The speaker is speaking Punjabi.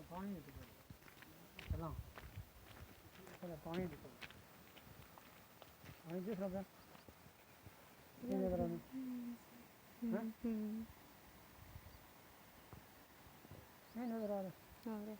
ਪਾਣੀ ਦੇ ਚਲਾਂ ਚਲ ਪਾਣੀ ਦੇ ਪਾਣੀ ਦੇ ਸਕਦਾ ਇਹ ਨਜ਼ਰ ਆਉਂਦਾ ਇਹ ਨਜ਼ਰ ਆ ਰਿਹਾ